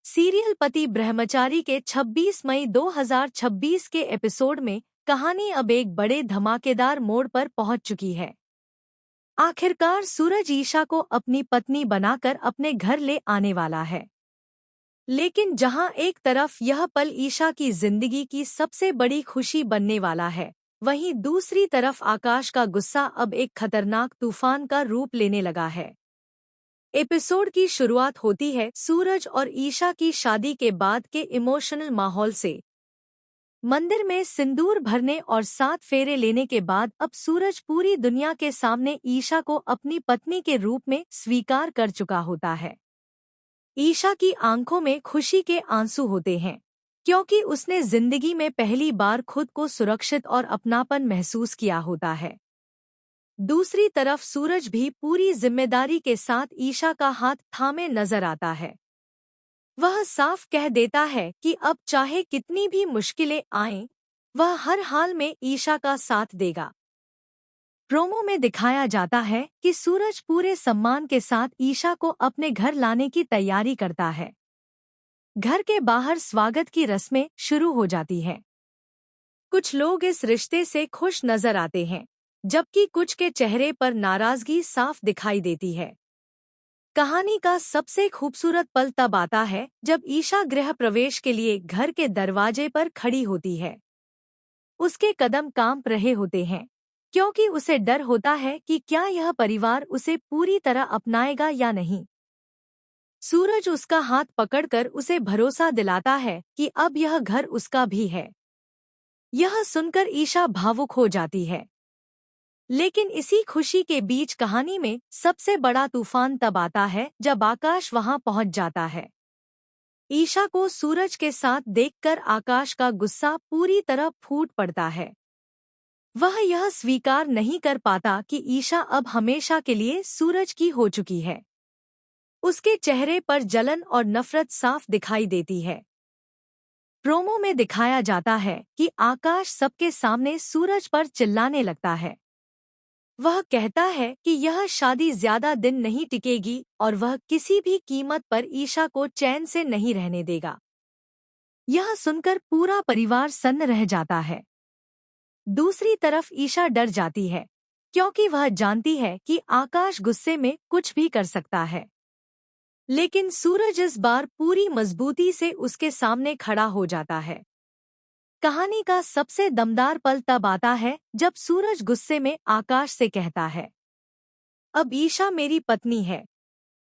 Serial पति ब्रह्मचारी के 26 मई 2026 के एपिसोड में कहानी अब एक बड़े धमाकेदार मोड़ पर पहुंच चुकी है। आखिरकार सूरज ईशा को अपनी पत्नी बनाकर अपने घर ले आने वाला है। लेकिन जहां एक तरफ यह पल ईशा की जिंदगी की सबसे बड़ी खुशी बनने वाला है, वहीं दूसरी तरफ आकाश का गुस्सा अब एक खतरनाक तूफान का रूप लेने लगा है। एपिसोड की शुरुआत होती है सूरज और ईशा की शादी के बाद के इमोशनल माहौल से। मंदिर में सिंदूर भरने और 7 फेरे लेने के बाद अब सूरज पूरी दुनिया के सामने ईशा को अपनी पत्नी के रूप में स्वीकार कर चुका होता है। ईशा की आंखों में खुशी के आंसू होते हैं, क्योंकि उसने जिंदगी में पहली बार खुद को सुरक्षित और अपनापन महसूस किया होता है। दूसरी तरफ सूरज भी पूरी जिम्मेदारी के साथ ईशा का हाथ थामे नजर आता है। वह साफ कह देता है कि अब चाहे कितनी भी मुश्किलें आएं, वह हर हाल में ईशा का साथ देगा। प्रोमो में दिखाया जाता है कि सूरज पूरे सम्मान के साथ ईशा को अपने घर लाने की तैयारी करता है। घर के बाहर स्वागत की रस्में शुरू हो जाती हैं। कुछ लोग इस रिश्ते से खुश नजर आते हैं, जबकि कुछ के चेहरे पर नाराजगी साफ दिखाई देती है। कहानी का सबसे खूबसूरत पल तब आता है जब ईशा गृह प्रवेश के लिए घर के दरवाजे पर खड़ी होती है। उसके कदम कांप रहे होते हैं, क्योंकि उसे डर होता है कि क्या यह परिवार उसे पूरी तरह अपनाएगा या नहीं। सूरज उसका हाथ पकड़कर उसे भरोसा दिलाता है कि अब यह घर उसका भी है। यह सुनकर ईशा भावुक हो जाती है। लेकिन इसी खुशी के बीच कहानी में सबसे बड़ा तूफान तब आता है जब आकाश वहां पहुंच जाता है। ईशा को सूरज के साथ देखकर आकाश का गुस्सा पूरी तरह फूट पड़ता है। वह यह स्वीकार नहीं कर पाता कि ईशा अब हमेशा के लिए सूरज की हो चुकी है। उसके चेहरे पर जलन और नफरत साफ दिखाई देती है। प्रोमो में दिखाया जाता है कि आकाश सबके सामने सूरज पर चिल्लाने लगता है। वह कहता है कि यह शादी ज्यादा दिन नहीं टिकेगी और वह किसी भी कीमत पर ईशा को चैन से नहीं रहने देगा। यह सुनकर पूरा परिवार सन्न रह जाता है। दूसरी तरफ ईशा डर जाती है, क्योंकि वह जानती है कि आकाश गुस्से में कुछ भी कर सकता है। लेकिन सूरज इस बार पूरी मजबूती से उसके सामने खड़ा हो जाता है। कहानी का सबसे दमदार पल तब आता है जब सूरज गुस्से में आकाश से कहता है, अब ईशा मेरी पत्नी है